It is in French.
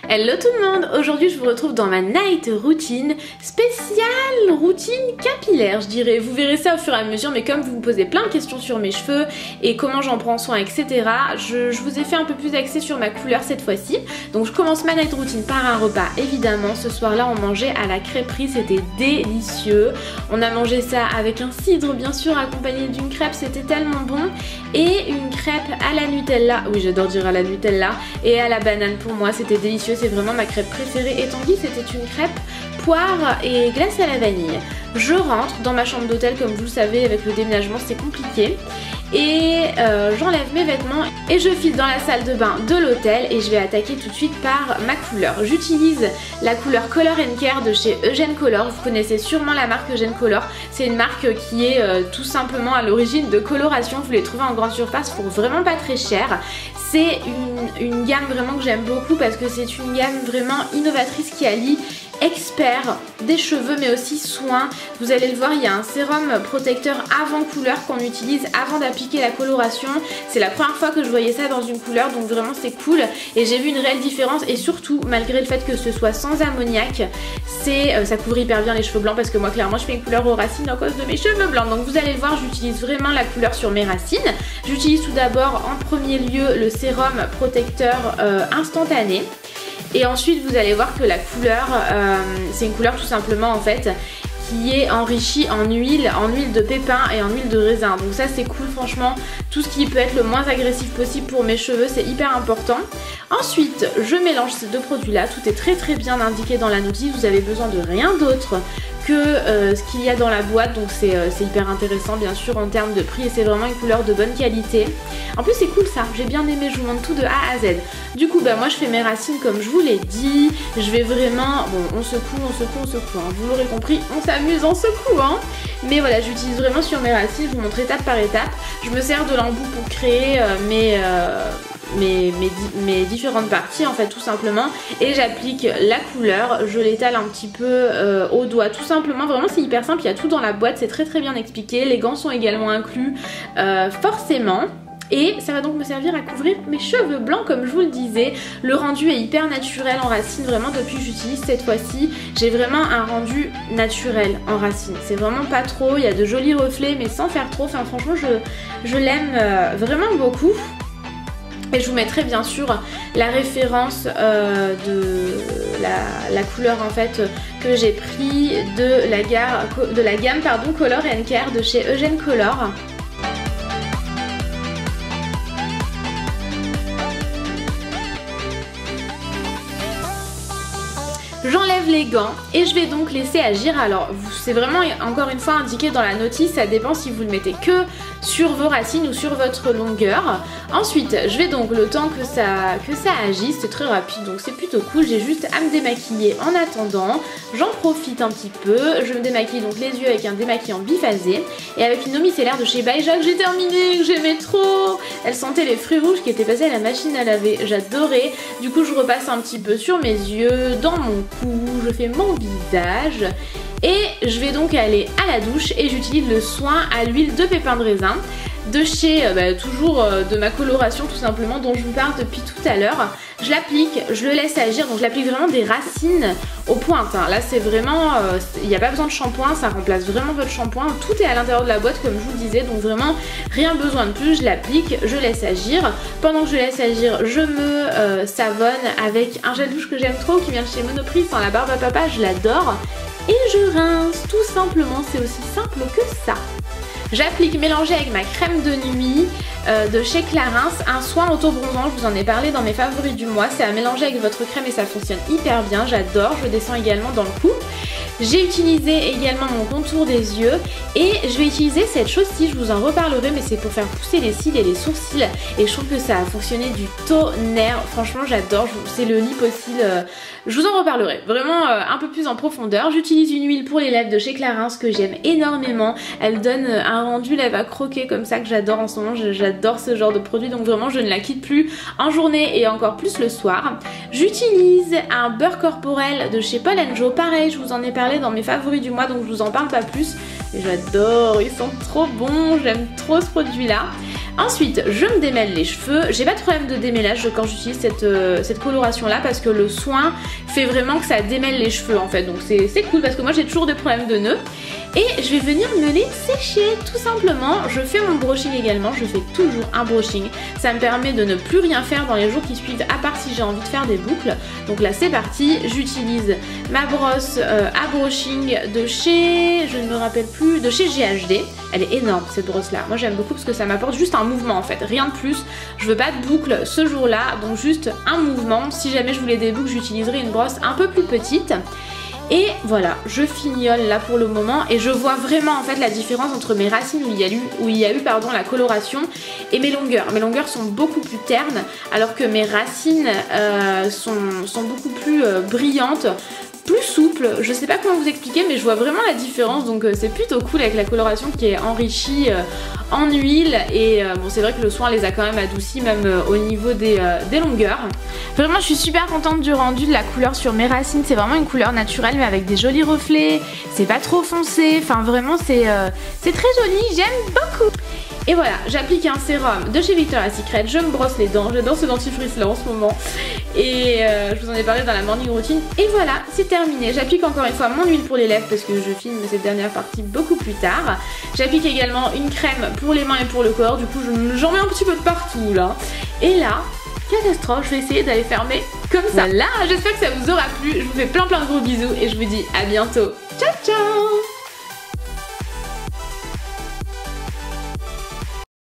Hello tout le monde, aujourd'hui je vous retrouve dans ma night routine, spéciale routine capillaire je dirais. Vous verrez ça au fur et à mesure, mais comme vous me posez plein de questions sur mes cheveux et comment j'en prends soin etc, je vous ai fait un peu plus axé sur ma couleur cette fois-ci. Donc je commence ma night routine par un repas évidemment. Ce soir là on mangeait à la crêperie, c'était délicieux. On a mangé ça avec un cidre bien sûr accompagné d'une crêpe, c'était tellement bon. Et une crêpe à la Nutella, oui j'adore dire à la Nutella, et à la banane pour moi c'était délicieux. C'est vraiment ma crêpe préférée. Et Tanguy c'était une crêpe poire et glace à la vanille. Je rentre dans ma chambre d'hôtel, comme vous le savez avec le déménagement c'est compliqué. Et j'enlève mes vêtements et je file dans la salle de bain de l'hôtel et je vais attaquer tout de suite par ma couleur. J'utilise la couleur Color & Care de chez Eugène Color. Vous connaissez sûrement la marque Eugène Color. C'est une marque qui est tout simplement à l'origine de coloration. Vous les trouvez en grande surface pour vraiment pas très cher. C'est une gamme vraiment que j'aime beaucoup parce que c'est une gamme vraiment innovatrice qui allie expert des cheveux mais aussi soins. Vous allez le voir, il y a un sérum protecteur avant couleur qu'on utilise avant d'appliquer la coloration. C'est la première fois que je voyais ça dans une couleur, donc vraiment c'est cool et j'ai vu une réelle différence. Et surtout malgré le fait que ce soit sans ammoniac, ça couvre hyper bien les cheveux blancs parce que moi clairement je fais une couleur aux racines à cause de mes cheveux blancs. Donc vous allez le voir, j'utilise vraiment la couleur sur mes racines. J'utilise tout d'abord en premier lieu le sérum protecteur instantané. Et ensuite vous allez voir que la couleur, c'est une couleur tout simplement en fait qui est enrichie en huile de pépin et en huile de raisin. Donc ça c'est cool franchement, tout ce qui peut être le moins agressif possible pour mes cheveux, c'est hyper important. Ensuite je mélange ces deux produits là, tout est très bien indiqué dans la notice, vous avez besoin de rien d'autre que ce qu'il y a dans la boîte, donc c'est hyper intéressant bien sûr en termes de prix et c'est vraiment une couleur de bonne qualité. En plus c'est cool ça, j'ai bien aimé, je vous montre tout de A à Z. Du coup bah moi je fais mes racines comme je vous l'ai dit, je vais vraiment, bon on secoue hein. Vous l'aurez compris, on s'amuse en secouant, mais voilà j'utilise vraiment sur mes racines, je vous montre étape par étape. Je me sers de l'embout pour créer mes différentes parties en fait tout simplement, et j'applique la couleur, je l'étale un petit peu au doigt tout simplement. Vraiment c'est hyper simple, il y a tout dans la boîte, c'est très bien expliqué, les gants sont également inclus forcément. Et ça va donc me servir à couvrir mes cheveux blancs comme je vous le disais. Le rendu est hyper naturel en racine, vraiment depuis que j'utilise cette fois-ci, j'ai vraiment un rendu naturel en racine. C'est vraiment pas trop, il y a de jolis reflets mais sans faire trop, enfin franchement je l'aime vraiment beaucoup. Et je vous mettrai bien sûr la référence de la couleur en fait que j'ai pris de la gamme Color & Care de chez Eugène Color. J'enlève les gants et je vais donc laisser agir. Alors c'est vraiment encore une fois indiqué dans la notice, ça dépend si vous le mettez que sur vos racines ou sur votre longueur. Ensuite je vais donc, le temps que ça agisse, c'est très rapide donc c'est plutôt cool, j'ai juste à me démaquiller en attendant. J'en profite un petit peu, je me démaquille donc les yeux avec un démaquillant biphasé et avec une eau micellaire de chez By Jacques, j'ai terminé, que j'aimais trop. Elle sentait les fruits rouges qui étaient passés à la machine à laver, j'adorais. Du coup je repasse un petit peu sur mes yeux, dans mon cou, je fais mon visage. Et je vais donc aller à la douche et j'utilise le soin à l'huile de pépin de raisin de chez, toujours de ma coloration tout simplement dont je vous parle depuis tout à l'heure. Je l'applique, je le laisse agir, donc je l'applique vraiment des racines aux pointes. Hein. Là c'est vraiment, il n'y a pas besoin de shampoing, ça remplace vraiment votre shampoing. Tout est à l'intérieur de la boîte comme je vous le disais, donc vraiment rien besoin de plus. Je l'applique, je laisse agir. Pendant que je laisse agir, je me savonne avec un gel douche que j'aime trop qui vient de chez Monoprix, sans la barbe à papa, je l'adore. Et je rince, tout simplement, c'est aussi simple que ça. J'applique mélangé avec ma crème de nuit de chez Clarins, un soin auto-bronzant, je vous en ai parlé dans mes favoris du mois. C'est à mélanger avec votre crème et ça fonctionne hyper bien, j'adore, je descends également dans le cou. J'ai utilisé également mon contour des yeux et je vais utiliser cette chose-ci, je vous en reparlerai, mais c'est pour faire pousser les cils et les sourcils et je trouve que ça a fonctionné du tonnerre, franchement j'adore, c'est le Lip-O-Cils, je vous en reparlerai vraiment un peu plus en profondeur. J'utilise une huile pour les lèvres de chez Clarins que j'aime énormément, elle donne un rendu lèvres à croquer comme ça que j'adore en ce moment, j'adore ce genre de produit donc vraiment je ne la quitte plus en journée et encore plus le soir. J'utilise un beurre corporel de chez Paul & Joe, pareil je vous en ai parlé dans mes favoris du mois donc je vous en parle pas plus et j'adore, ils sont trop bons, j'aime trop ce produit là. Ensuite, je me démêle les cheveux. J'ai pas de problème de démêlage quand j'utilise cette coloration là parce que le soin fait vraiment que ça démêle les cheveux en fait. Donc c'est cool parce que moi j'ai toujours des problèmes de nœuds. Et je vais venir me les sécher tout simplement. Je fais mon brushing également, je fais toujours un brushing. Ça me permet de ne plus rien faire dans les jours qui suivent à part si j'ai envie de faire des boucles. Donc là c'est parti, j'utilise ma brosse à brushing de chez, je ne me rappelle plus, de chez GHD. Elle est énorme cette brosse là, moi j'aime beaucoup parce que ça m'apporte juste un mouvement en fait, rien de plus. Je veux pas de boucle ce jour là, donc juste un mouvement. Si jamais je voulais des boucles j'utiliserai une brosse un peu plus petite. Et voilà, je fignole là pour le moment et je vois vraiment en fait la différence entre mes racines où il y a eu la coloration et mes longueurs. Mes longueurs sont beaucoup plus ternes alors que mes racines sont beaucoup plus brillantes, plus souple, je sais pas comment vous expliquer mais je vois vraiment la différence donc c'est plutôt cool avec la coloration qui est enrichie en huile et bon c'est vrai que le soin les a quand même adoucis même au niveau des longueurs. Vraiment je suis super contente du rendu de la couleur sur mes racines, c'est vraiment une couleur naturelle mais avec des jolis reflets, c'est pas trop foncé, enfin vraiment c'est très joli, j'aime beaucoup. Et voilà, j'applique un sérum de chez Victoria's Secret, je me brosse les dents, j'adore ce dentifrice là en ce moment et je vous en ai parlé dans la morning routine et voilà, c'est terminé. J'applique encore une fois mon huile pour les lèvres parce que je filme cette dernière partie beaucoup plus tard. J'applique également une crème pour les mains et pour le corps, du coup j'en mets un petit peu de partout là. Et là, catastrophe, je vais essayer d'aller fermer comme ça. Voilà, j'espère que ça vous aura plu, je vous fais plein de gros bisous et je vous dis à bientôt. Ciao ciao.